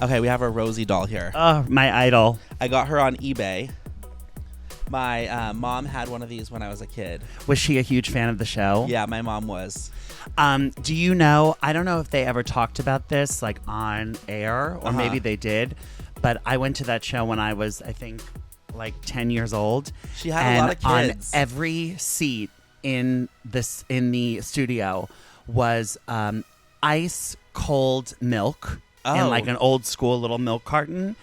Okay, we have a Rosie doll here. Oh, my idol. I got her on eBay. My mom had one of these when I was a kid. Was she a huge fan of the show? Yeah, my mom was. Do you know, I don't know if they ever talked about this like on air or maybe they did, but I went to that show when I was, I think, like 10 years old. She had a lot of kids. On every seat in the studio was ice cold milk in like an old school little milk carton.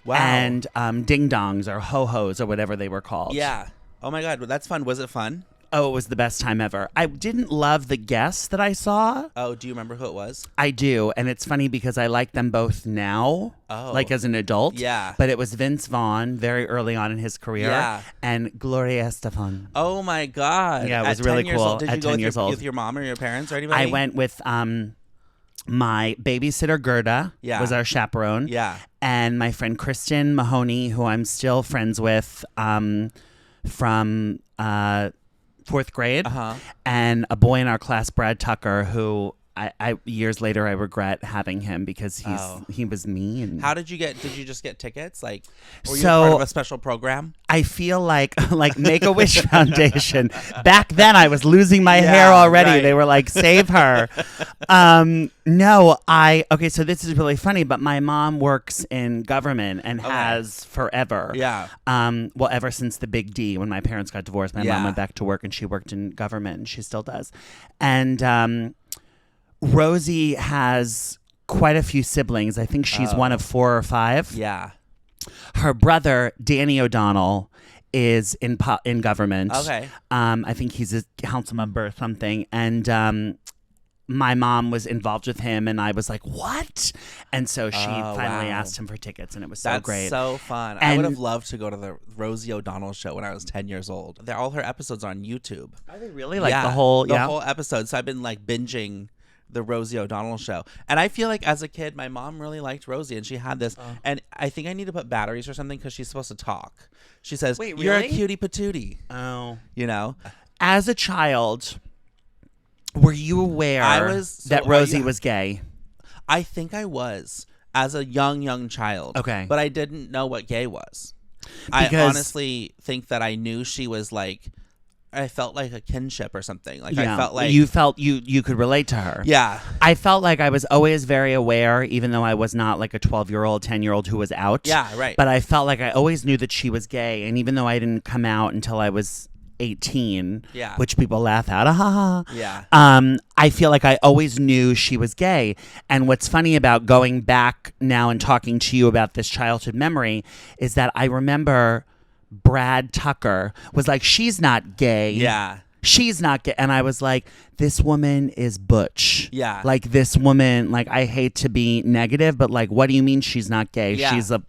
Wow. And ding dongs or ho-hos or whatever they were called. Yeah. Oh my God, that's fun. Was it fun? Oh, it was the best time ever. I didn't love the guests that I saw. Oh, do you remember who it was? I do, and it's funny because I like them both now, like as an adult. Yeah. But it was Vince Vaughn very early on in his career, and Gloria Estefan. Oh my God. Yeah, it was really cool. Did at you go 10 years old. with your mom or your parents or anybody? I went with my babysitter Gerda was our chaperone. Yeah. And my friend Kristen Mahoney, who I'm still friends with from fourth grade, and a boy in our class, Brad Tucker, who I years later I regret having him because he was mean. How did you just get tickets? Like, were you So, part of a special program? I feel like Make-A-Wish Foundation. Back then I was losing my hair already. Right. They were like, save her. So this is really funny, but my mom works in government and has forever. Yeah. Well, ever since the big D, when my parents got divorced, my mom went back to work and she worked in government and she still does. And Rosie has quite a few siblings. I think she's one of 4 or 5. Yeah. Her brother, Danny O'Donnell, is in government. Okay. I think he's a council member or something. And my mom was involved with him, and I was like, what? And so she finally asked him for tickets, and it was so great. That's so fun. And I would have loved to go to the Rosie O'Donnell show when I was 10 years old. All her episodes are on YouTube. Are they really? Like the whole episode. So I've been like binging the Rosie O'Donnell show. And I feel like as a kid, my mom really liked Rosie, and she had this. And I think I need to put batteries or something because she's supposed to talk. She says, Wait, really? You're a cutie patootie. Oh. You know? As a child, were you aware that Rosie was gay? I think I was as a young child. Okay. But I didn't know what gay was. I honestly think that I knew she was like, I felt like a kinship or something. Like I felt like you could relate to her. Yeah. I felt like I was always very aware, even though I was not like a 12-year-old, 10-year-old who was out. Yeah, right. But I felt like I always knew that she was gay, and even though I didn't come out until I was 18, which people laugh at, I feel like I always knew she was gay. And what's funny about going back now and talking to you about this childhood memory is that I remember Brad Tucker was like, she's not gay. Yeah. She's not gay. And I was like, this woman is butch. Yeah. Like this woman, like I hate to be negative, but like, what do you mean she's not gay? Yeah. She's a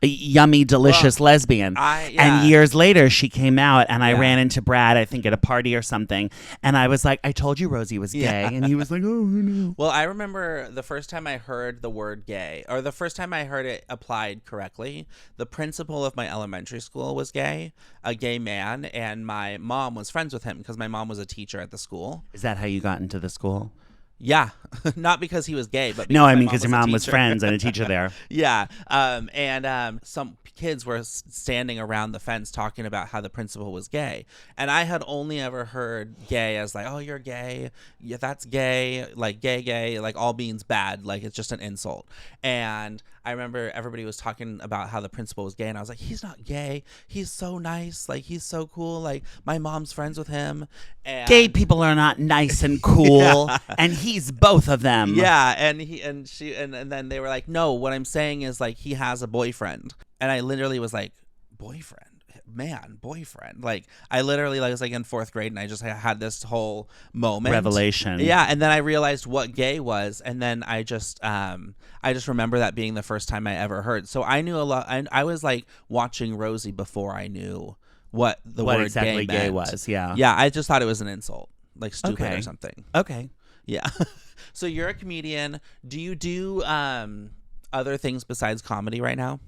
yummy, delicious lesbian. And years later she came out and I ran into Brad, I think at a party or something. And I was like, I told you Rosie was gay. And he was like, oh, no. Well, I remember the first time I heard the word gay, or the first time I heard it applied correctly, the principal of my elementary school was gay, a gay man, and my mom was friends with him because my mom was a teacher at the school. Is that how you got into the school? Yeah. Not because he was gay, but because your mom was friends and a teacher there. Yeah. And some kids were standing around the fence talking about how the principal was gay. And I had only ever heard gay as like, oh, you're gay. Yeah, that's gay. Like gay, like all means bad. Like it's just an insult. And I remember everybody was talking about how the principal was gay. And I was like, he's not gay. He's so nice. Like he's so cool. Like my mom's friends with him. And gay people are not nice and cool. And he's both of them. Yeah. And then they were like, no, what I'm saying is like he has a boyfriend. And I literally was like, boyfriend? Like I literally was like in 4th grade and I just had this whole moment. Revelation. Yeah. And then I realized what gay was. And then I just remember that being the first time I ever heard. So I knew a lot. I was like watching Rosie before I knew what word exactly gay was. Yeah. Yeah. I just thought it was an insult, like stupid or something. Okay. Yeah. So you're a comedian. Do you do other things besides comedy right now?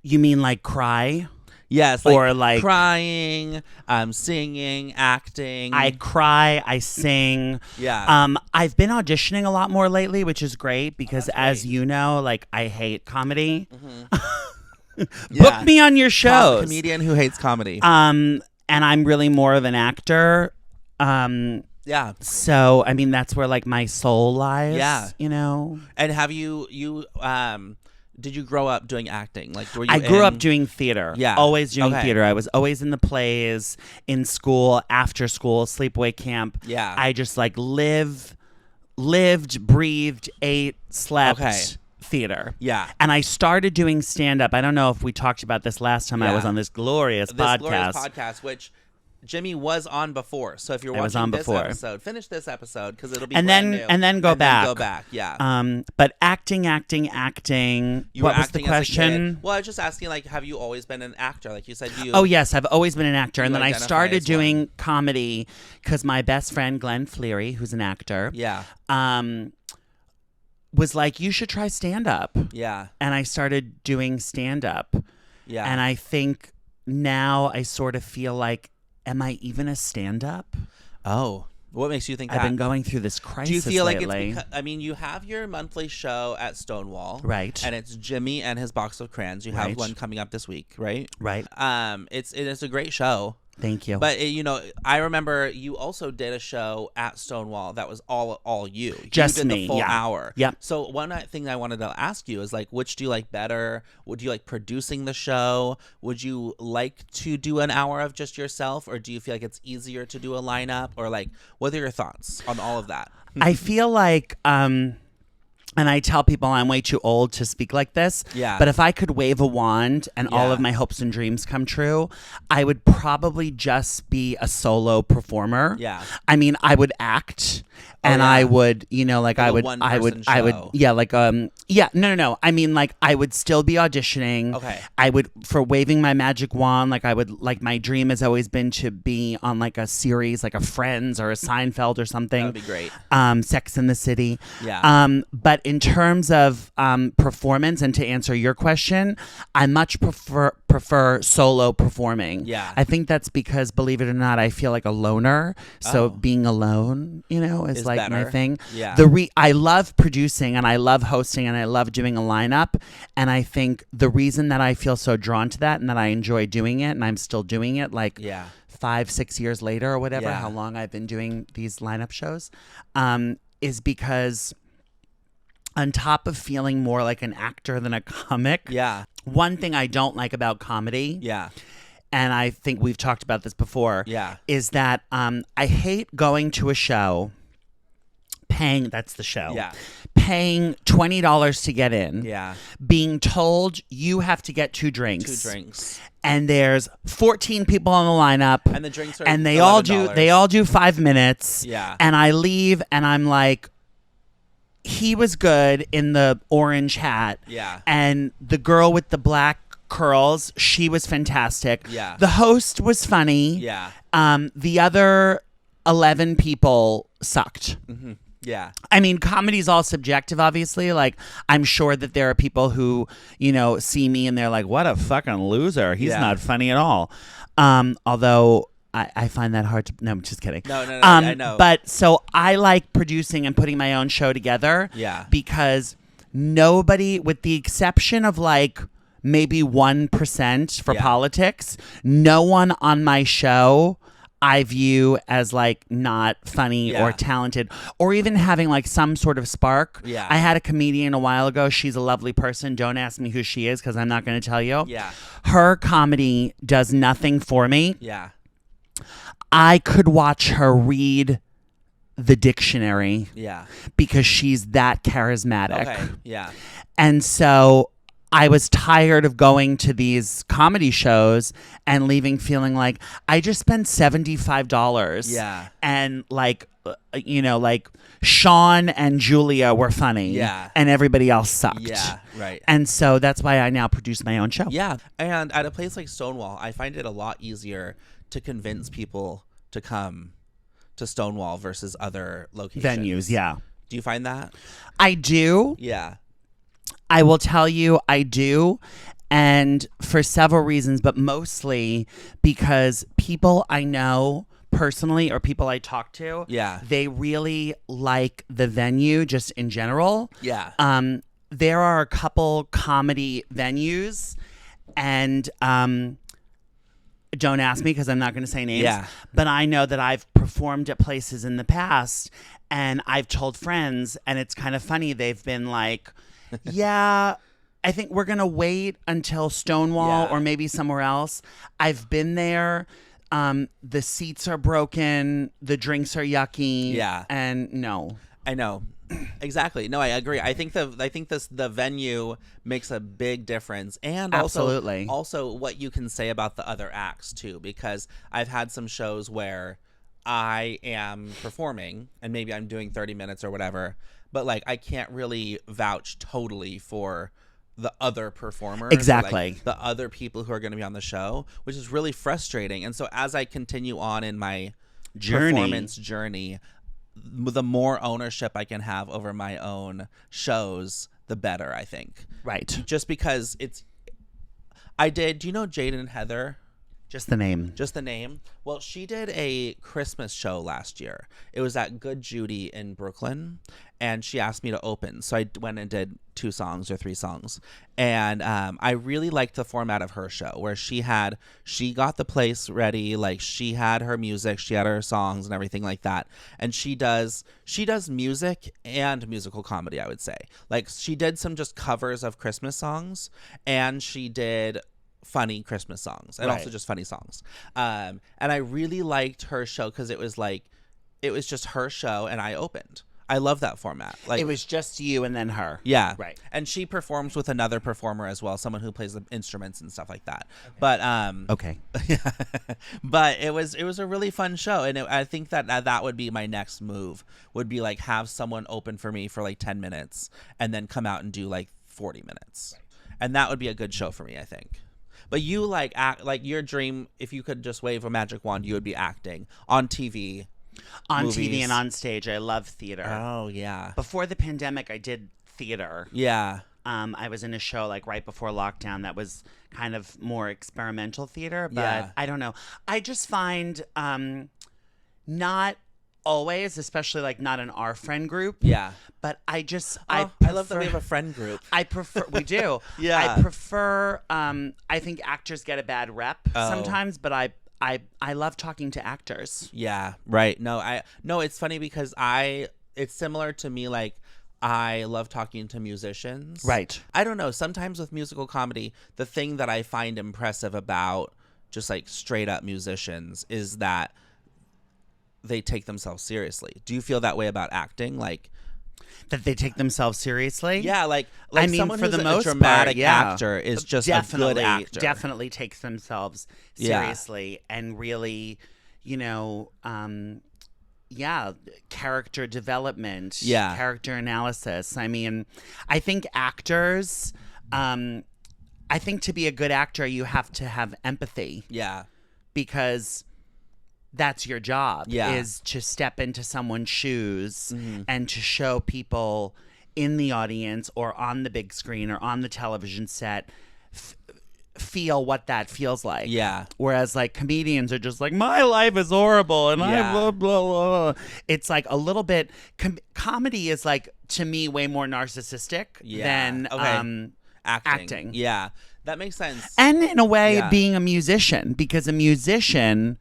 You mean like cry? Yes, or like crying, singing, acting. I cry, I sing. Yeah. I've been auditioning a lot more lately, which is great because as you know, like I hate comedy. Book me on your shows. Comedian who hates comedy. And I'm really more of an actor. Yeah. So I mean that's where like my soul lies. Yeah. You know. And have you did you grow up doing acting? Like, were you? I grew up doing theater. Yeah, always doing theater. I was always in the plays, in school, after school, sleepaway camp. Yeah, I just like lived, breathed, ate, slept. Theater. Yeah. And I started doing stand-up. I don't know if we talked about this last time I was on this glorious podcast. Which Jimmy was on before. So if you're watching this episode, finish this episode because it'll be brand new. And then go back. Then go back, yeah. But acting. You What were was the acting question? As a kid. Well, I was just asking, like, have you always been an actor? Like you said, Oh, yes, I've always been an actor. And then I started doing comedy because my best friend, Glenn Fleary, who's an actor, was like, you should try stand-up. Yeah. And I started doing stand-up. Yeah. And I think now I sort of feel like, am I even a stand-up? Oh, what makes you think that? I've been going through this crisis lately. Do you feel lately. like it's because, I mean, you have your monthly show at Stonewall. Right. And it's Jimmy and his box of crayons. You have one coming up this week, right? Right. It is a great show. Thank you. But I remember you also did a show at Stonewall that was all you. Just you did me, the full hour. Yep. So one thing I wanted to ask you is like, which do you like better? Would you like producing the show? Would you like to do an hour of just yourself, or do you feel like it's easier to do a lineup? Or like, what are your thoughts on all of that? I feel like and I tell people I'm way too old to speak like this. Yeah. But if I could wave a wand and all of my hopes and dreams come true, I would probably just be a solo performer. Yeah. I mean, I would act and I would, like I would, no. I mean, like I would still be auditioning. Okay. I would, for waving my magic wand, like I would, like my dream has always been to be on like a series, like a Friends or a Seinfeld or something. That would be great. Sex in the City. Yeah. But in terms of performance, and to answer your question, I much prefer solo performing. Yeah. I think that's because, believe it or not, I feel like a loner. So being alone, is like better. my thing. Yeah. I love producing and I love hosting and I love doing a lineup. And I think the reason that I feel so drawn to that and that I enjoy doing it and I'm still doing it 5-6 years later or whatever, how long I've been doing these lineup shows, is because on top of feeling more like an actor than a comic, one thing I don't like about comedy, and I think we've talked about this before, is that I hate going to a show, paying $20 to get in, being told you have to get 2 drinks. And there's 14 people on the lineup, and the drinks are and they $11. all do 5 minutes, Yeah. and I leave and I'm like, he was good in the orange hat. Yeah. And the girl with the black curls, she was fantastic. Yeah. The host was funny. Yeah. The other 11 people sucked. Mm-hmm. Yeah. I mean, comedy's all subjective, obviously. Like, I'm sure that there are people who, see me and they're like, what a fucking loser. He's not funny at all. Although I find that hard to... No, I'm just kidding. No, I know. But so I like producing and putting my own show together. Yeah. Because nobody, with the exception of like maybe 1% for politics, no one on my show I view as like not funny or talented or even having like some sort of spark. Yeah. I had a comedian a while ago. She's a lovely person. Don't ask me who she is because I'm not going to tell you. Yeah. Her comedy does nothing for me. Yeah. I could watch her read the dictionary. Yeah. Because she's that charismatic. Okay. Yeah. And so I was tired of going to these comedy shows and leaving feeling like I just spent $75. Yeah. And like Seann and Julia were funny. Yeah. And everybody else sucked. Yeah. Right. And so that's why I now produce my own show. Yeah. And at a place like Stonewall, I find it a lot easier to convince people to come to Stonewall versus other locations. Venues, yeah. Do you find that? I do. Yeah. I will tell you, I do. And for several reasons, but mostly because people I know personally or people I talk to, they really like the venue just in general. Yeah. There are a couple comedy venues, and don't ask me because I'm not going to say names. Yeah. But I know that I've performed at places in the past, and I've told friends, and it's kind of funny. They've been like, yeah, I think we're going to wait until Stonewall or maybe somewhere else. I've been there. The seats are broken. The drinks are yucky. Yeah. And no. I know. Exactly. No, I agree. I think the venue makes a big difference, and also what you can say about the other acts too, because I've had some shows where I am performing and maybe I'm doing 30 minutes or whatever, but like I can't really vouch totally for the other performers, exactly, like the other people who are going to be on the show, which is really frustrating. And so as I continue on in my performance journey, the more ownership I can have over my own shows, the better, I think. Right. Just because do you know Jaden and Heather? Just the name. Just the name? Well, she did a Christmas show last year. It was at Good Judy in Brooklyn, and she asked me to open. So I went and did 2 songs or 3 songs. And I really liked the format of her show, where she got the place ready, like she had her music, she had her songs and everything like that. And she does music and musical comedy, I would say. Like she did some just covers of Christmas songs, and she did funny Christmas songs and also just funny songs. And I really liked her show because it was just her show and I opened. I love that format. Like it was just you and then her. Yeah. Right. And she performs with another performer as well, someone who plays the instruments and stuff like that. Okay. But okay. But it was a really fun show, and I think that would be my next move. Would be like have someone open for me for like 10 minutes and then come out and do like 40 minutes. Right. And that would be a good show for me, I think. But you act like your dream, if you could just wave a magic wand, you would be acting on TV. On movies. TV and on stage. I love theater. Oh, yeah. Before the pandemic, I did theater. Yeah. I was in a show like right before lockdown that was kind of more experimental theater, but I don't know. I just find not always, especially like not in our friend group. Yeah. But I love that we have a friend group. We do. Yeah. I prefer, I think actors get a bad rep sometimes, but I love talking to actors. Yeah, right. No, it's funny because it's similar to me. Like I love talking to musicians. Right. I don't know. Sometimes with musical comedy, the thing that I find impressive about just like straight up musicians is that they take themselves seriously. Do you feel that way about acting? Like that they take themselves seriously? Yeah, like I mean, someone for who's the a most dramatic part, actor is just a good actor. Definitely takes themselves seriously and really, character development, character analysis. I mean, I think actors, I think to be a good actor, you have to have empathy. Yeah. Because that's your job, is to step into someone's shoes and to show people in the audience or on the big screen or on the television set feel what that feels like. Yeah. Whereas like comedians are just like, my life is horrible and I blah, blah, blah. It's like a little bit, comedy is like, to me, way more narcissistic than acting. Yeah. That makes sense. And in a way, being a musician, because a musician,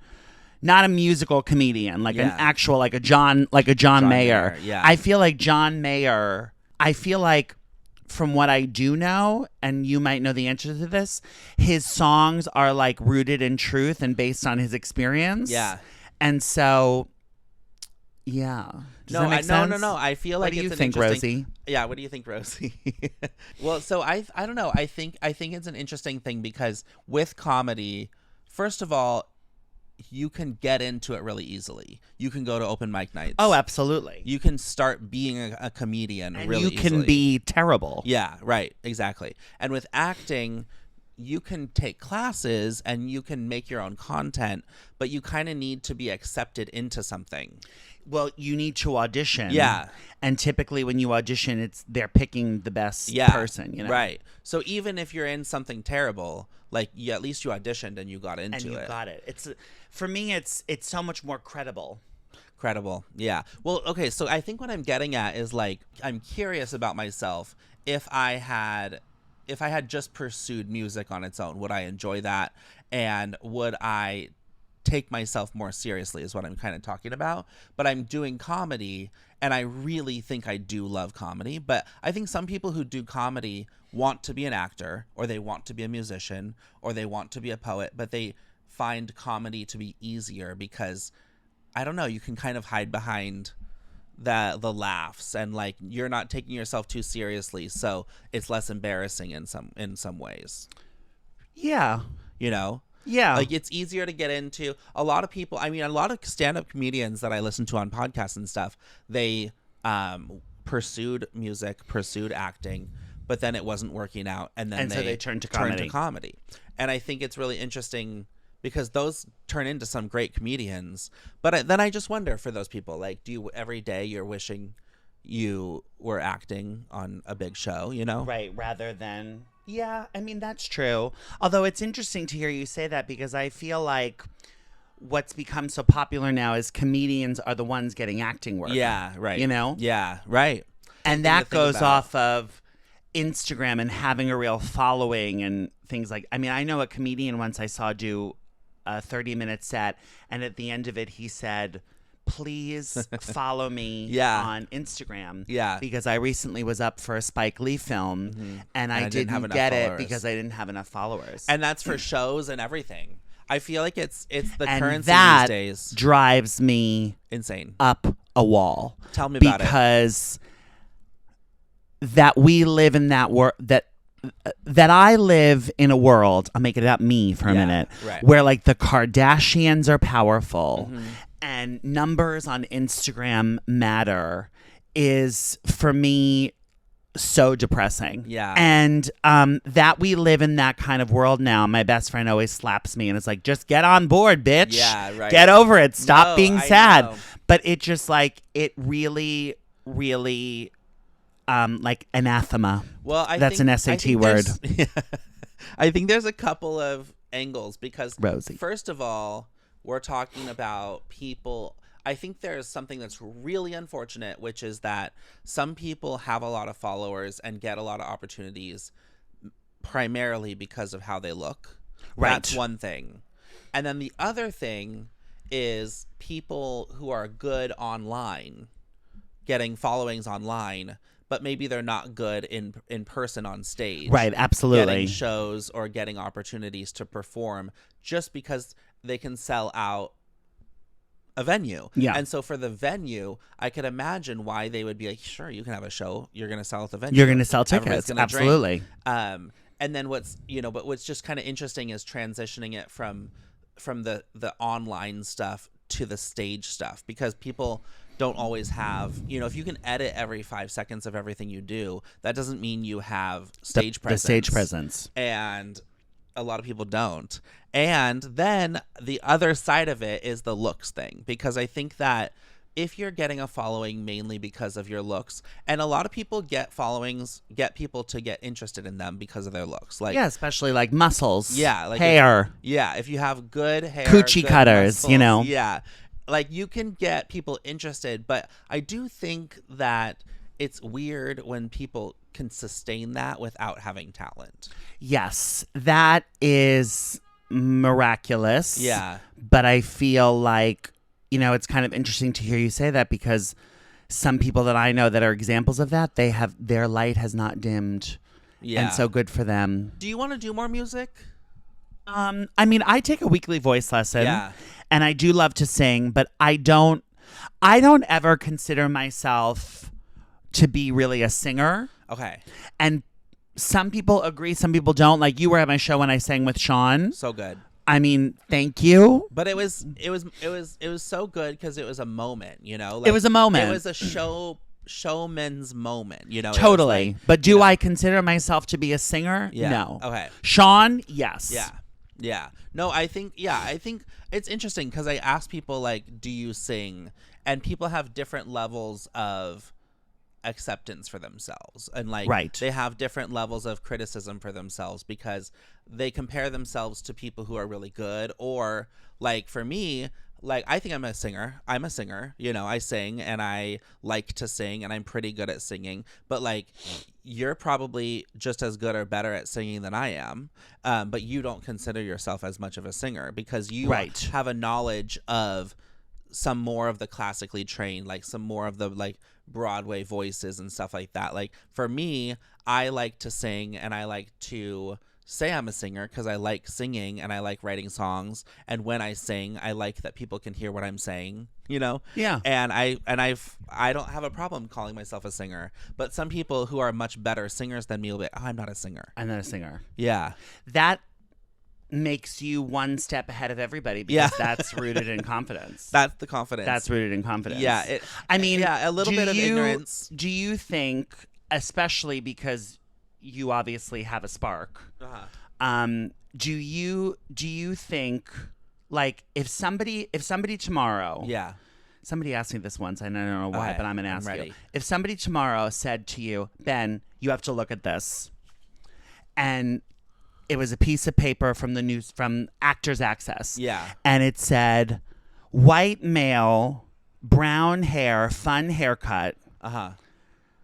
not a musical comedian, like an actual, like a John Mayer. Yeah. I feel like John Mayer, from what I do know, and you might know the answer to this, his songs are like rooted in truth and based on his experience. Yeah. And so, yeah. Does that make sense? No. I feel like what do you think, Rosie? Yeah, what do you think, Rosie? Well, so I don't know. I think it's an interesting thing because with comedy, first of all, you can get into it really easily. You can go to open mic nights. Oh, absolutely. You can start being a comedian and really easily. You can be terrible. Yeah, right. Exactly. And with acting, you can take classes and you can make your own content, but you kind of need to be accepted into something. Well, you need to audition. Yeah. And typically when you audition, they're picking the best person, you know? Right. So even if you're in something terrible, like at least you auditioned and you got into it. And you got it. For me, it's so much more credible. Credible. Yeah. Well, okay. So I think what I'm getting at is like, I'm curious about myself. If I had just pursued music on its own, would I enjoy that? And would I take myself more seriously is what I'm kind of talking about. But I'm doing comedy, and I really think I do love comedy. But I think some people who do comedy want to be an actor, or they want to be a musician, or they want to be a poet, but they find comedy to be easier because, I don't know, you can kind of hide behind the laughs, and like you're not taking yourself too seriously, so it's less embarrassing in some ways. Yeah. You know? Yeah. Like it's easier to get into. A lot of people, I mean, a lot of stand-up comedians that I listen to on podcasts and stuff, they pursued music, pursued acting, but then it wasn't working out, and then so they turned to comedy. And I think it's really interesting because those turn into some great comedians. But then I just wonder for those people, like, do you every day you're wishing you were acting on a big show, you know? Right, rather than... Yeah, I mean, that's true. Although it's interesting to hear you say that because I feel like what's become so popular now is comedians are the ones getting acting work. Yeah, right. You know? Yeah, right. And that goes off of Instagram and having a real following and things like... I mean, I know a comedian once I saw do a 30-minute set, and at the end of it, he said... Please follow me on Instagram. Yeah. Because I recently was up for a Spike Lee film and I didn't get it because I didn't have enough followers. And that's for shows and everything. I feel like it's the and currency that these days. Drives me insane up a wall. Tell me about it. Because that we live in that world that I live in a world, I'll make it about me for a minute, right. where like the Kardashians are powerful and numbers on Instagram matter is for me so depressing. Yeah. And that we live in that kind of world now. My best friend always slaps me and is like, just get on board, bitch. Yeah, right. Get over it. Stop being sad. Know. But it just like, it really, really... like anathema. Well, that's an SAT word. I think there's a couple of angles because Rosie. First of all, we're talking about people. I think there's something that's really unfortunate, which is that some people have a lot of followers and get a lot of opportunities primarily because of how they look. Right. That's one thing. And then the other thing is people who are good online, getting followings online, but maybe they're not good in person on stage. Right, absolutely. Getting shows or getting opportunities to perform just because they can sell out a venue. Yeah. And so for the venue, I could imagine why they would be like, sure, you can have a show. You're going to sell at the venue. You're going to sell tickets. Absolutely. And then what's just kind of interesting is transitioning it from the online stuff to the stage stuff, because people don't always have, if you can edit every 5 seconds of everything you do, that doesn't mean you have stage presence. The stage presence. And a lot of people don't. And then the other side of it is the looks thing, because I think that if you're getting a following mainly because of your looks, and a lot of people get followings, get people to get interested in them because of their looks. Like, yeah, especially like muscles. Yeah. Like hair. If you have good hair. Coochie good cutters, muscles, Yeah. Like you can get people interested, but I do think that it's weird when people can sustain that without having talent. Yes, that is miraculous. Yeah. But I feel like, it's kind of interesting to hear you say that, because some people that I know that are examples of that, their light has not dimmed. Yeah. And so good for them. Do you want to do more music? I mean, I take a weekly voice lesson. Yeah. And I do love to sing, but I don't ever consider myself to be really a singer. Okay. And some people agree, some people don't. Like you were at my show when I sang with Seann. So good. I mean, thank you. But it was so good because it was a moment, Like, it was a moment. It was a showman's moment, you know. Totally. But do I consider myself to be a singer? Yeah. No. Okay. Seann, yes. Yeah. No, I think it's interesting because I ask people, like, do you sing? And people have different levels of acceptance for themselves, and like they have different levels of criticism for themselves because they compare themselves to people who are really good, or like for me, like I think I'm a singer, you know, I sing and I like to sing and I'm pretty good at singing, but like you're probably just as good or better at singing than I am, but you don't consider yourself as much of a singer because you have a knowledge of some more of the classically trained, like some more of the like Broadway voices and stuff like that. Like for me, I like to sing and I like to say I'm a singer because I like singing and I like writing songs, and when I sing I like that people can hear what I'm saying, you know. And I don't have a problem calling myself a singer, but some people who are much better singers than me will be like, oh, I'm not a singer. That makes you one step ahead of everybody because that's rooted in confidence. That's the confidence. That's rooted in confidence. Yeah. A little bit of ignorance. Do you think, especially because you obviously have a spark, do you think, like, if somebody tomorrow, somebody asked me this once, and I don't know why, but I'm gonna ask you. If somebody tomorrow said to you, Ben, you have to look at this, and it was a piece of paper from the news, from Actors Access. And it said, white male, brown hair, fun haircut,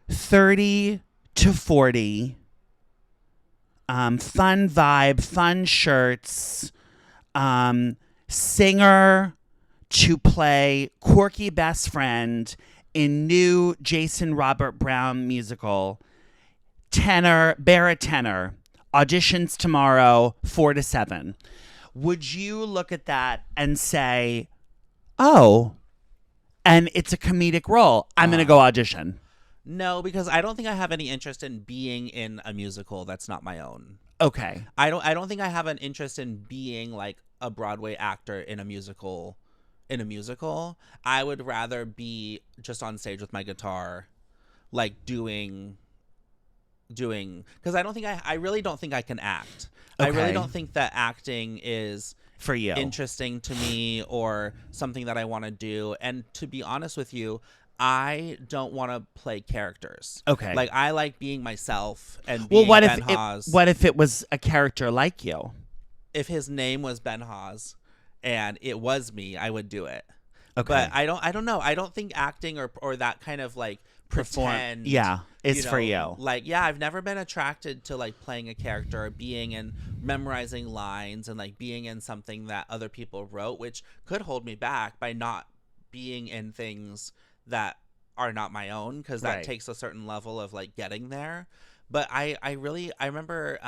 30 to 40, fun vibe, fun shirts, singer to play quirky best friend in new Jason Robert Brown musical, tenor, auditions tomorrow, 4 to 7. Would you look at that and say, oh, and it's a comedic role, I'm going to go audition? No, because I don't think I have any interest in being in a musical that's not my own. Okay. I don't think I have an interest in being like a Broadway actor in a musical. I would rather be just on stage with my guitar, like doing because I really don't think I can act. I really don't think that acting is for you interesting to me or something that I want to do. And to be honest with you, I don't want to play characters. Okay. Like I like being myself and being Ben Hawes. What if it was a character like you? If his name was Ben Hawes and it was me, I would do it. Okay. But I don't know. I don't think acting or that kind of like pretend is for you. Like I've never been attracted to like playing a character or being in memorizing lines and like being in something that other people wrote, which could hold me back by not being in things that are not my own, because that takes a certain level of like getting there. But I remember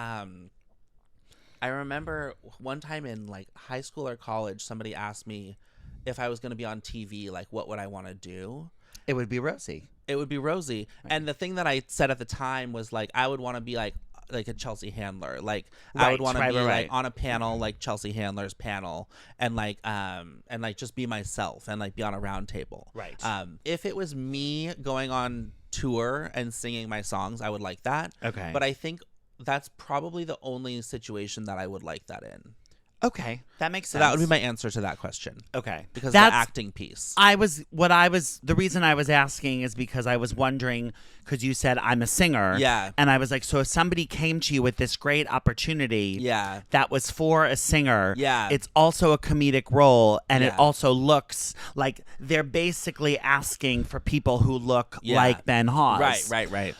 one time in like high school or college, somebody asked me if I was going to be on TV, like what would I want to do? It would be Rosie. Right. And the thing that I said at the time was like I would want to be like a Chelsea Handler. Like I would want to be like on a panel like Chelsea Handler's panel and like just be myself and like be on a round table. Right. If it was me going on tour and singing my songs, I would like that. Okay. But I think that's probably the only situation that I would like that in. Okay, that makes sense. So that would be my answer to that question. Okay. Because the acting piece. The reason I was asking is because I was wondering, because you said I'm a singer. Yeah. And I was like, so if somebody came to you with this great opportunity that was for a singer, it's also a comedic role, and it also looks like they're basically asking for people who look like Ben Hawes. Right.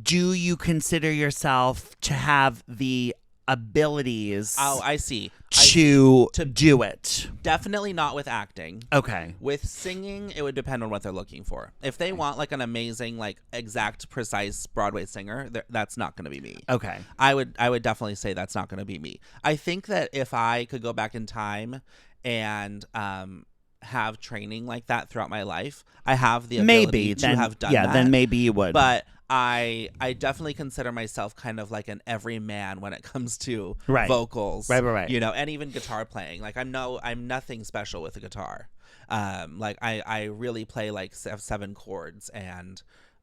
Do you consider yourself to have the abilities to do it? Definitely not with acting. Okay. With singing, it would depend on what they're looking for. If they want like an amazing, like exact, precise Broadway singer, that's not going to be me. Okay. I would definitely say that's not going to be me. I think that if I could go back in time and have training like that throughout my life, I have the ability to have done that. Yeah, then maybe you would. But I definitely consider myself kind of like an everyman when it comes to vocals. Right. You know, and even guitar playing. Like I'm nothing special with a guitar. Like I really play like 7 chords, and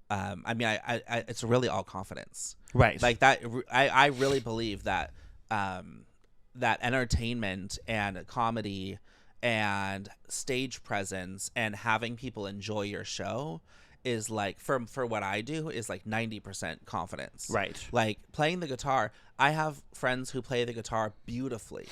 I mean, I it's really all confidence. Right. Like that. I really believe that that entertainment and comedy and stage presence and having people enjoy your show is like, for what I do, is like 90% confidence. Right. Like playing the guitar, I have friends who play the guitar beautifully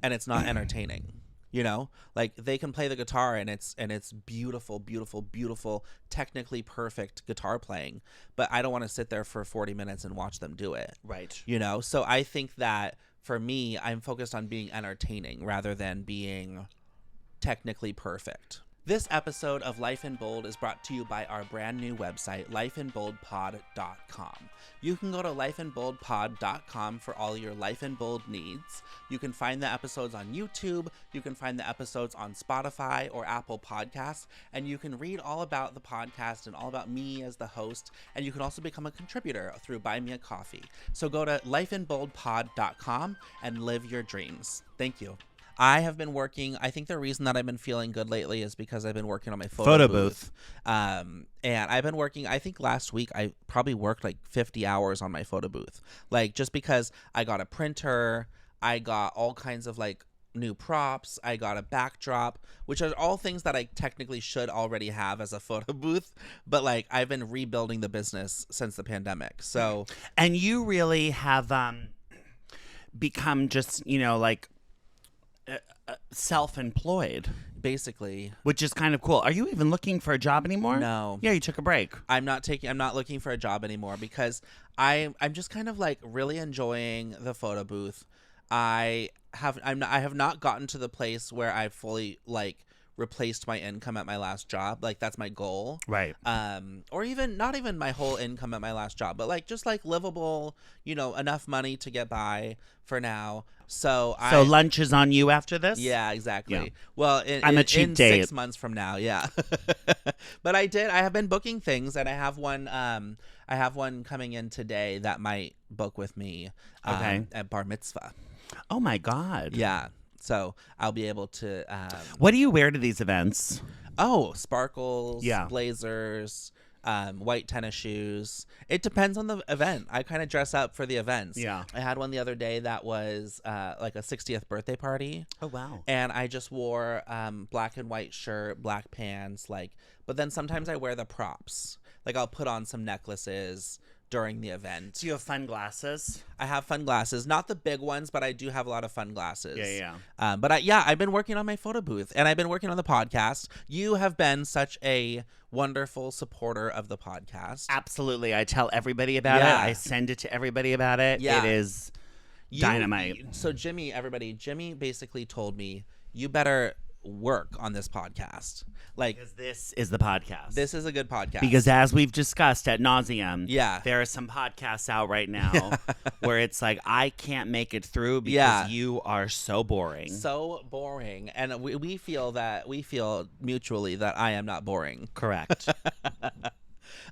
and it's not entertaining. You know, like they can play the guitar and it's beautiful, beautiful, beautiful, technically perfect guitar playing, but I don't want to sit there for 40 minutes and watch them do it. Right. You know, so I think that for me, I'm focused on being entertaining rather than being technically perfect. This episode of Life in Bold is brought to you by our brand new website, lifeinboldpod.com. You can go to lifeinboldpod.com for all your Life in Bold needs. You can find the episodes on YouTube, you can find the episodes on Spotify or Apple Podcasts, and you can read all about the podcast and all about me as the host, and you can also become a contributor through Buy Me a Coffee. So go to lifeinboldpod.com and live your dreams. Thank you. I have been working. I think the reason that I've been feeling good lately is because I've been working on my photo booth. And I've been working, I think last week I probably worked like 50 hours on my photo booth. Like just because I got a printer, I got all kinds of like new props, I got a backdrop, which are all things that I technically should already have as a photo booth. But like I've been rebuilding the business since the pandemic. So, and you really have become just, you know, like self-employed, basically, which is kind of cool. Are you even looking for a job anymore? No. Yeah, you took a break. I'm not looking for a job anymore because I'm just kind of like really enjoying the photo booth. I have not gotten to the place where I fully like replaced my income at my last job. Like that's my goal. Right. Or even not even my whole income at my last job, but like just like livable, you know, enough money to get by for now. So lunch is on you after this? Yeah, exactly. Yeah. Well, I'm a cheap in date. 6 months from now, yeah. But I have been booking things, and I have one coming in today that might book with me at bar mitzvah. Oh my God. Yeah. So I'll be able to what do you wear to these events? Oh, sparkles, yeah, blazers, white tennis shoes. It depends on the event. I kind of dress up for the events. Yeah. I had one the other day that was like a 60th birthday party. Oh, wow. And I just wore black and white shirt, black pants, but then sometimes I wear the props. Like I'll put on some necklaces during the event. Do you have fun glasses? I have fun glasses, not the big ones, but I do have a lot of fun glasses. Yeah. I've been working on my photo booth, and I've been working on the podcast. You have been such a wonderful supporter of the podcast. Absolutely. I tell everybody about it. I send it to everybody about it. Yeah. It is dynamite. So Jimmy basically told me, you better work on this podcast. Because this is the podcast. This is a good podcast. Because as we've discussed ad nauseum, yeah, there are some podcasts out right now where it's like, I can't make it through because you are so boring. So boring. And we feel mutually that I am not boring. Correct.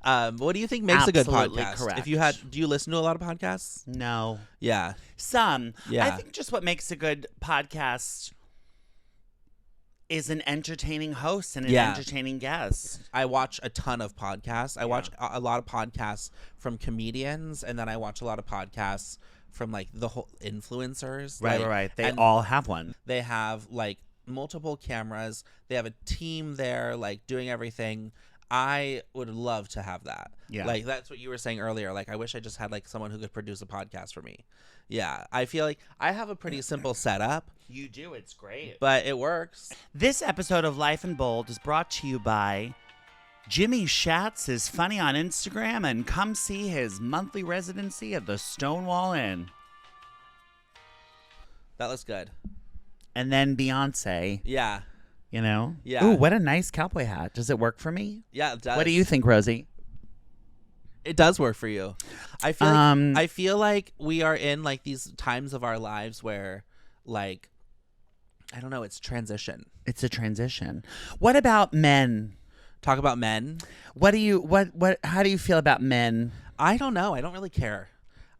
What do you think makes a good podcast? Correct. Do you listen to a lot of podcasts? No. Yeah. Some. Yeah. I think just what makes a good podcast is an entertaining host and an entertaining guest. I watch a ton of podcasts. I watch a lot of podcasts from comedians, and then I watch a lot of podcasts from like the whole influencers. Right. They all have one. They have like multiple cameras. They have a team there, like doing everything. I would love to have that. Yeah. Like that's what you were saying earlier. Like I wish I just had like someone who could produce a podcast for me. Yeah. I feel like I have a pretty simple setup. You do. It's great. But it works. This episode of Life in Bold is brought to you by Jimmy Schatz is funny on Instagram, and come see his monthly residency at the Stonewall Inn. That looks good. And then Beyonce. Yeah. You know? Yeah. Ooh, what a nice cowboy hat. Does it work for me? Yeah, it does. What do you think, Rosie? It does work for you. I feel like we are in like these times of our lives where like, I don't know, it's transition. It's a transition. What about men? Talk about men. How do you feel about men? I don't know. I don't really care.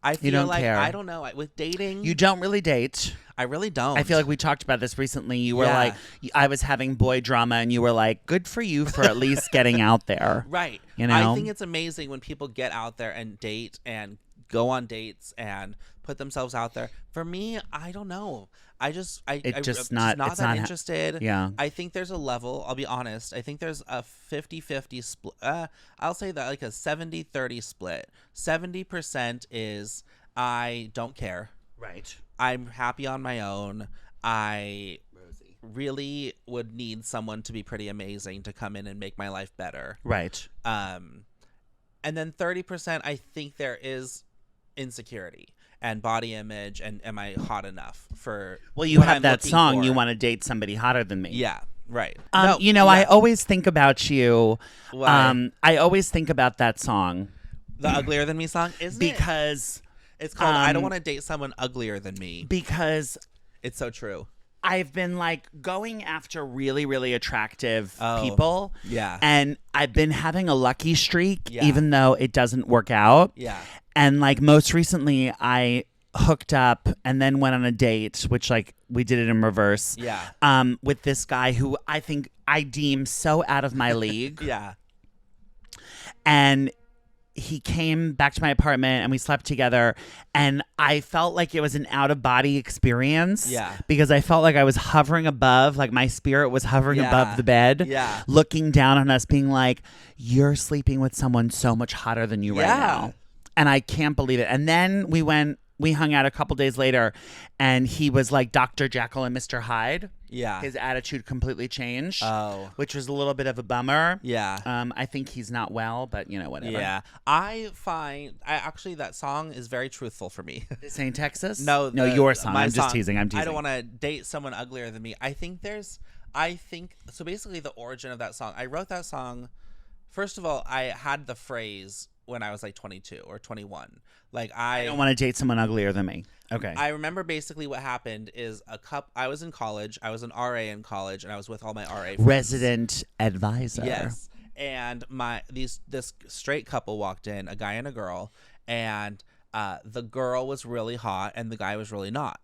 I feel You don't like care. I don't know with dating. You don't really date. I really don't. I feel like we talked about this recently. You were like, I was having boy drama, and you were like, good for you for at least getting out there. Right. You know? I think it's amazing when people get out there and date and go on dates and put themselves out there. For me, I don't know. I'm just not that interested. Yeah. I think there's a level, I'll be honest. I think there's a 50-50 split. I'll say that like a 70-30 split. 70% is I don't care. Right. I'm happy on my own. I really would need someone to be pretty amazing to come in and make my life better. Right. And then 30%, I think there is insecurity and body image and am I hot enough for you have that song, for. You want to date somebody hotter than me. Yeah, right. I always think about you. Why? I always think about that song. The Uglier Than Me song? Isn't because it's called I Don't Want to Date Someone Uglier Than Me. Because it's so true. I've been like going after really, really attractive people. Yeah. And I've been having a lucky streak, even though it doesn't work out. Yeah. And like most recently, I hooked up and then went on a date, which like we did it in reverse. Yeah. With this guy who I think I deem so out of my league. Yeah. And he came back to my apartment and we slept together, and I felt like it was an out-of-body experience. Yeah. Because I felt like I was hovering above, like my spirit was hovering above the bed. Yeah. Looking down on us, being like, you're sleeping with someone so much hotter than you right now. And I can't believe it. And then we hung out a couple days later, and he was like Dr. Jekyll and Mr. Hyde. Yeah. His attitude completely changed. Oh. Which was a little bit of a bummer. Yeah. I think he's not well, but whatever. Yeah. I actually that song is very truthful for me. This ain't Texas? No, your song. My I'm song. just teasing. I'm teasing. I don't want to date someone uglier than me. I think so basically the origin of that song. I wrote that song. First of all, I had the phrase when I was like 22 or 21. Like I don't want to date someone uglier than me. Okay. I remember basically what happened is I was in college. I was an RA in college, and I was with all my RA friends. Resident advisor. Yes. And this straight couple walked in, a guy and a girl, and the girl was really hot and the guy was really not.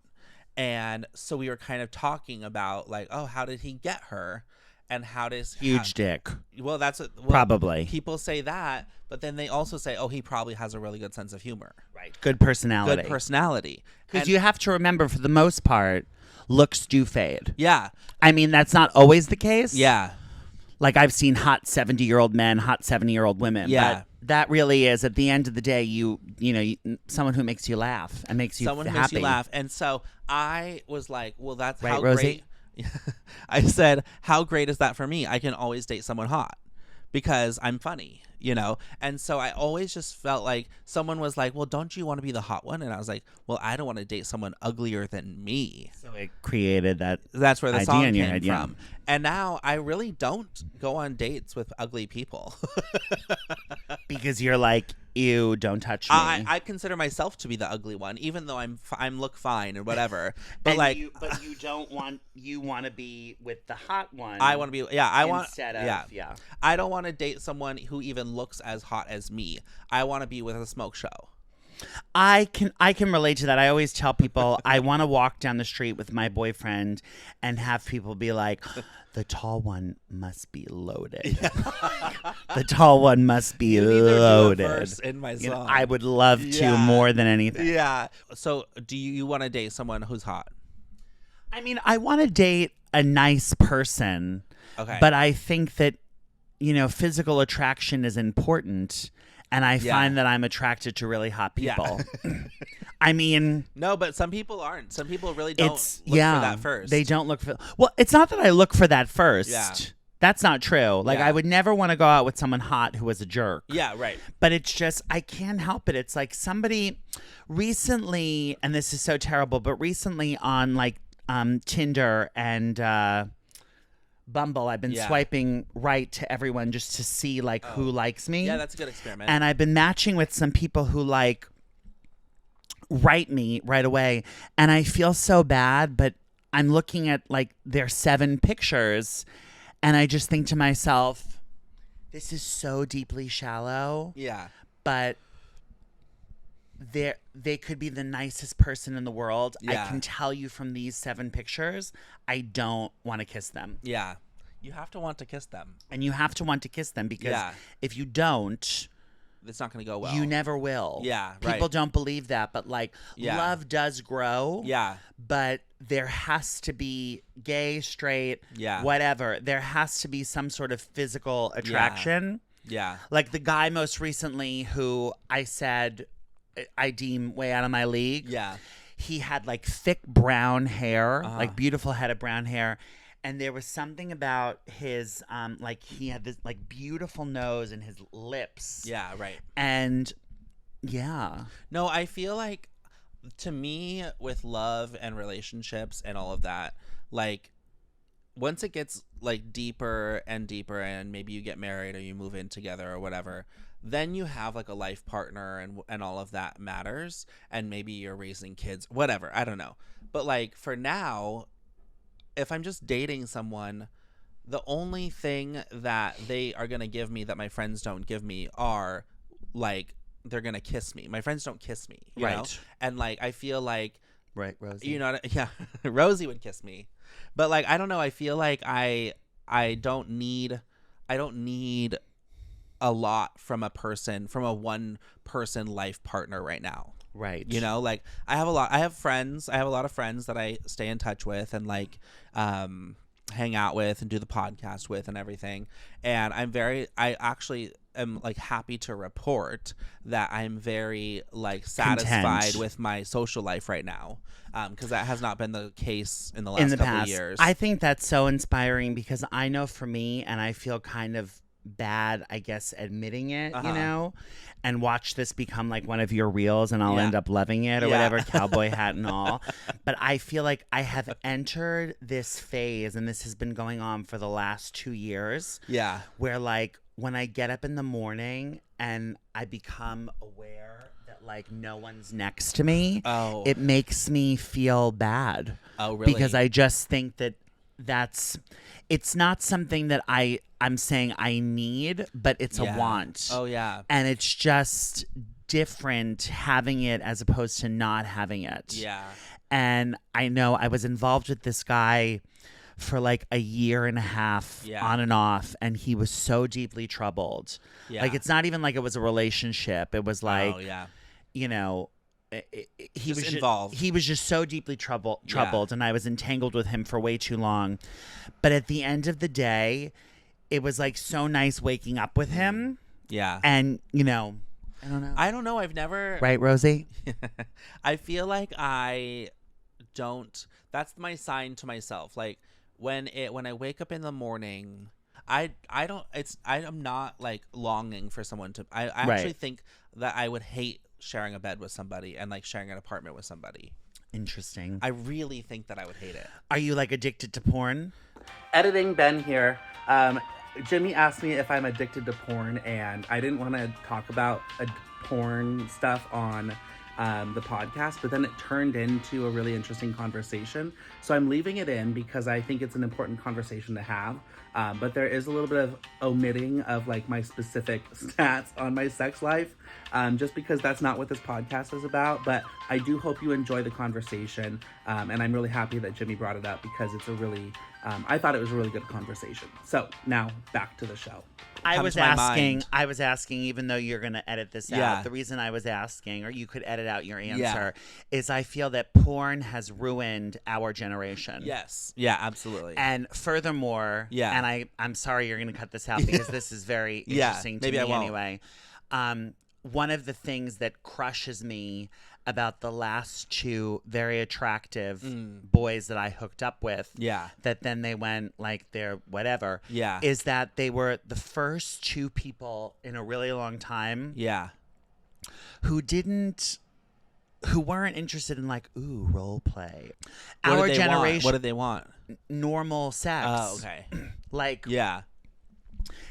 And so we were kind of talking about like, oh, how did he get her? And how does huge dick? Well, that's probably people say that, but then they also say, oh, he probably has a really good sense of humor. Right. Good personality. Because you have to remember, for the most part, looks do fade. Yeah. I mean, that's not always the case. Yeah. Like I've seen hot 70-year-old men, hot 70-year-old women. Yeah. But that really is, at the end of the day, someone who makes you laugh and makes you someone happy. Who makes you laugh. And so I was like, well, that's right, how Rosie? Great. I said, how great is that for me? I can always date someone hot because I'm funny, And so I always just felt like someone was like, well, don't you want to be the hot one? And I was like, well, I don't want to date someone uglier than me. So it created that. That's where the idea song in your came head, from. And now I really don't go on dates with ugly people. Because you're like, ew, don't touch me. I consider myself to be the ugly one, even though I'm look fine and whatever. But you don't want, you want to be with the hot one. I want to be instead of I don't want to date someone who even looks as hot as me. I want to be with a smoke show. I can relate to that. I always tell people I want to walk down the street with my boyfriend and have people be like, the tall one must be loaded. The tall one must be loaded. Do a verse in my song. I would love to more than anything. Yeah. So do you want to date someone who's hot? I mean, I want to date a nice person. Okay. But I think that, physical attraction is important. And I find that I'm attracted to really hot people. Yeah. I mean... No, but some people aren't. Some people really don't look for that first. They don't look for... Well, it's not that I look for that first. Yeah. That's not true. Like, I would never want to go out with someone hot who was a jerk. Yeah, right. But it's just, I can't help it. It's like somebody recently, and this is so terrible, but recently on, like, Tinder and... Bumble, I've been swiping right to everyone just to see like who likes me. Yeah, that's a good experiment. And I've been matching with some people who like write me right away, and I feel so bad, but I'm looking at like their 7 pictures and I just think to myself, this is so deeply shallow. Yeah. But they could be the nicest person in the world. Yeah. I can tell you from these 7 pictures, I don't want to kiss them. Yeah. You have to want to kiss them. And you have to want to kiss them because if you don't, it's not going to go well. You never will. Yeah, People don't believe that, but like love does grow. Yeah. But there has to be gay, straight, whatever. There has to be some sort of physical attraction. Yeah. Like the guy most recently who I said I deem way out of my league. Yeah. He had like thick brown hair, like beautiful head of brown hair. And there was something about his, like he had this like beautiful nose and his lips. Yeah, right. And yeah. No, I feel like to me with love and relationships and all of that, like once it gets like deeper and deeper and maybe you get married or you move in together or whatever, then you have like a life partner and all of that matters. And maybe you're raising kids, whatever. I don't know. But like for now, if I'm just dating someone, the only thing that they are going to give me that my friends don't give me are like, they're going to kiss me. My friends don't kiss me, you know? And like, I feel like, right, Rosie. You know, Rosie would kiss me. But like, I don't know. I feel like I don't need a lot from a person, from a one person life partner right now. Right. You know, like I have a lot of friends that I stay in touch with and like hang out with and do the podcast with and everything. And I actually am like happy to report that I'm very like satisfied Content. with my social life right now. Because that has not been the case in the last couple of years. I think that's so inspiring because I know for me, and I feel kind of bad, I guess, admitting it, you know, and watch this become like one of your reels and I'll end up loving it or whatever, cowboy hat and all. But I feel like I have entered this phase, and this has been going on for the last 2 years. Yeah. Where like when I get up in the morning and I become aware that like no one's next to me, it makes me feel bad. Oh, really? Because I just think that it's not something that I'm saying I need, but it's a want. Oh, yeah. And it's just different having it as opposed to not having it. Yeah. And I know I was involved with this guy for like a year and a half on and off, and he was so deeply troubled. Yeah. Like it's not even like it was a relationship. It was like, you know, he was involved. He was just so deeply troubled, and I was entangled with him for way too long. But at the end of the day, it was like so nice waking up with him. Yeah. And, you know, I don't know. I've never. Right, Rosie? I feel like I don't. That's my sign to myself. Like when I wake up in the morning, I'm not like longing for someone to. I actually think that I would hate sharing a bed with somebody and like sharing an apartment with somebody. Interesting. I really think that I would hate it. Are you like addicted to porn? Editing Ben here. Jimmy asked me if I'm addicted to porn, and I didn't want to talk about porn stuff on the podcast, but then it turned into a really interesting conversation. So I'm leaving it in because I think it's an important conversation to have. But there is a little bit of omitting of like my specific stats on my sex life, just because that's not what this podcast is about. But I do hope you enjoy the conversation. And I'm really happy that Jimmy brought it up because it's a really, I thought it was a really good conversation. So now back to the show. I was asking, even though you're going to edit this out, the reason I was asking, or you could edit out your answer, is I feel that porn has ruined our generation. Yes. Yeah, absolutely. And furthermore, and I'm sorry you're going to cut this out because this is very interesting to me anyway. One of the things that crushes me about the last 2 very attractive boys that I hooked up with, that then they went like they're whatever, is that they were the first 2 people in a really long time who weren't interested in like, ooh, role play. Our generation. What did they want? Normal sex. Oh, okay. Like,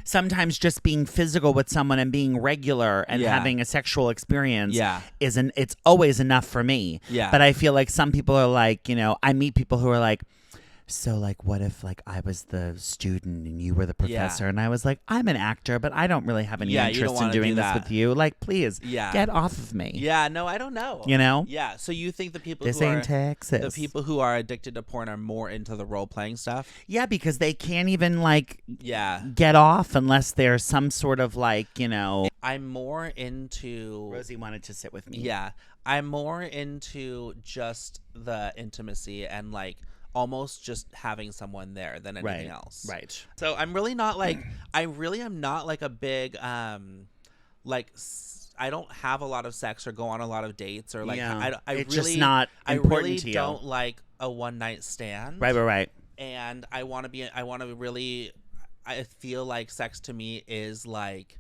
sometimes just being physical with someone and being regular and having a sexual experience it's always enough for me. But I feel like some people are like, you know, I meet people who are like, so like what if like I was the student and you were the professor and I was like, I'm an actor but I don't really have any interest in doing this with you, like please get off of me. No, I don't know, so you think the people this who ain't are Texas. The people who are addicted to porn are more into the role-playing stuff? Because they can't even like get off unless there's some sort of like, I'm more into... Rosie wanted to sit with me. I'm more into just the intimacy and like almost just having someone there than anything else. Right. So I'm really not like, I really am not like a big, like, I don't have a lot of sex or go on a lot of dates or like, it's just not important to you. I really don't like a one night stand. Right. And I feel like sex to me is like,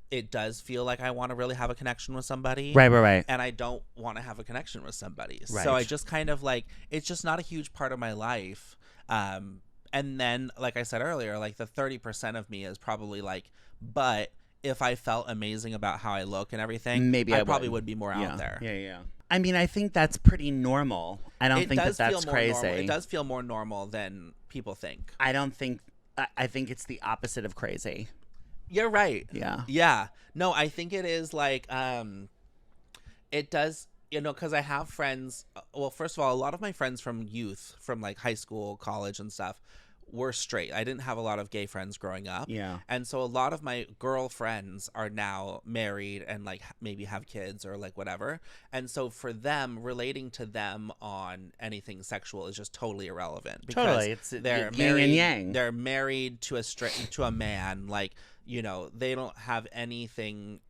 it does feel like I want to really have a connection with somebody. Right. And I don't want to have a connection with somebody. Right. So I just kind of like, it's just not a huge part of my life. And then, like I said earlier, like the 30% of me is probably like, but if I felt amazing about how I look and everything, maybe I probably would be more out there. Yeah. I mean, I think that's pretty normal. I don't think that's crazy. Normal. It does feel more normal than people think. I think it's the opposite of crazy. You're right. Yeah. No, I think it is like, it does, because I have friends. Well, first of all, a lot of my friends from youth, from like high school, college and stuff, were straight. I didn't have a lot of gay friends growing up. Yeah. And so a lot of my girlfriends are now married and like maybe have kids or like whatever. And so for them, relating to them on anything sexual is just totally irrelevant. Because totally. It's they're yin married, and yang. They're married to a man. Like, they don't have anything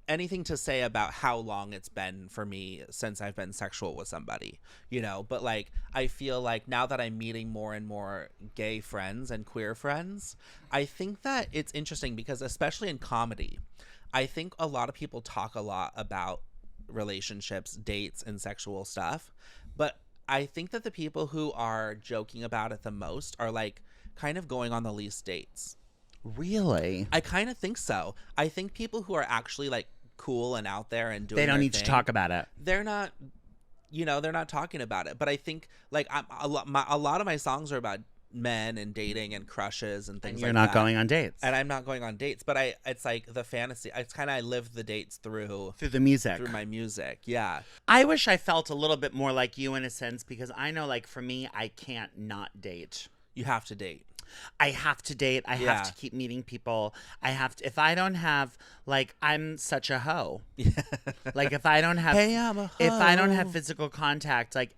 to say about how long it's been for me since I've been sexual with somebody, but like, I feel like now that I'm meeting more and more gay friends and queer friends, I think that it's interesting because especially in comedy, I think a lot of people talk a lot about relationships, dates, and sexual stuff. But I think that the people who are joking about it the most are like kind of going on the least dates. Really? I kind of think so. I think people who are actually like cool and out there and doing they don't need thing, to talk about it. They're not, they're not talking about it. But I think like a lot of my songs are about men and dating and crushes and things like that. You're not going on dates. And I'm not going on dates, but it's like the fantasy. It's kind of, I live the dates through the music. Through my music. Yeah. I wish I felt a little bit more like you in a sense, because I know like for me, I can't not date. You have to date. I have to date. I have to keep meeting people. I have to, if I don't have, like, I'm such a hoe. Like, if I don't have, hey, I'm a hoe. If I don't have physical contact, like,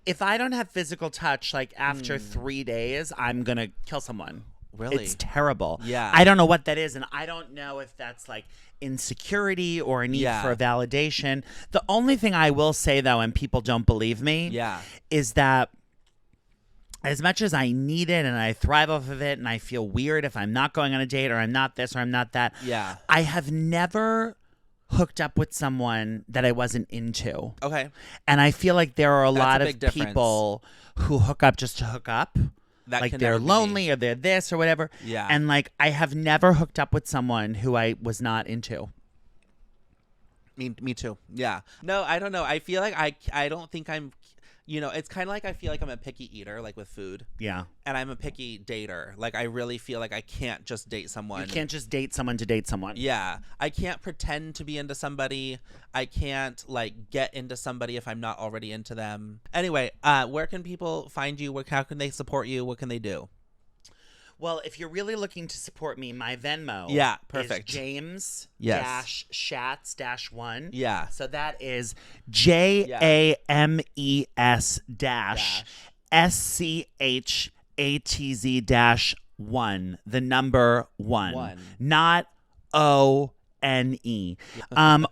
if I don't have physical touch, like, after 3 days, I'm going to kill someone. Really? It's terrible. Yeah. I don't know what that is. And I don't know if that's, like, insecurity or a need for validation. The only thing I will say, though, and people don't believe me, is that as much as I need it and I thrive off of it and I feel weird if I'm not going on a date or I'm not this or I'm not that, I have never hooked up with someone that I wasn't into. Okay. And I feel like there are a lot of people who hook up just to hook up. That like they're lonely or they're this or whatever. Yeah. And like I have never hooked up with someone who I was not into. Me too. Yeah. No, I don't know. I feel like I don't think I'm... it's kind of like I feel like I'm a picky eater, like with food. Yeah. And I'm a picky dater. Like, I really feel like I can't just date someone. You can't just date someone to date someone. Yeah. I can't pretend to be into somebody. I can't, like, get into somebody if I'm not already into them. Anyway, where can people find you? How can they support you? What can they do? Well, if you're really looking to support me, my Venmo perfect. is James-Schatz-1. Yeah. So that is JAMES-SCHATZ-1, the number 1. Not ONE.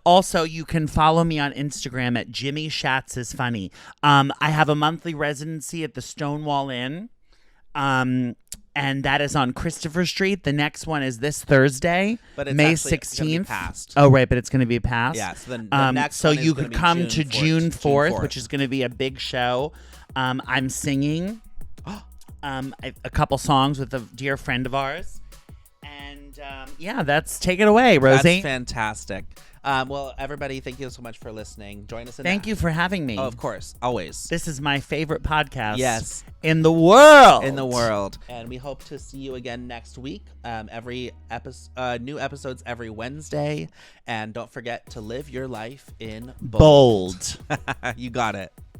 Also, you can follow me on Instagram at Jimmy Schatz is Funny. I have a monthly residency at the Stonewall Inn. And that is on Christopher Street. The next one is this Thursday, but it's May 16th. Past. Oh, right, but it's going to be past. Yeah, so the next so one is you could come to June 4th, which is going to be a big show. I'm singing a couple songs with a dear friend of ours. And yeah, take it away, Rosie. That's fantastic. Well, everybody, thank you so much for listening. Join us in Thank you for having me. Oh, of course. Always. This is my favorite podcast. Yes. In the world. In the world. And we hope to see you again next week. Every new episodes every Wednesday. And don't forget to live your life in bold. Bold. You got it.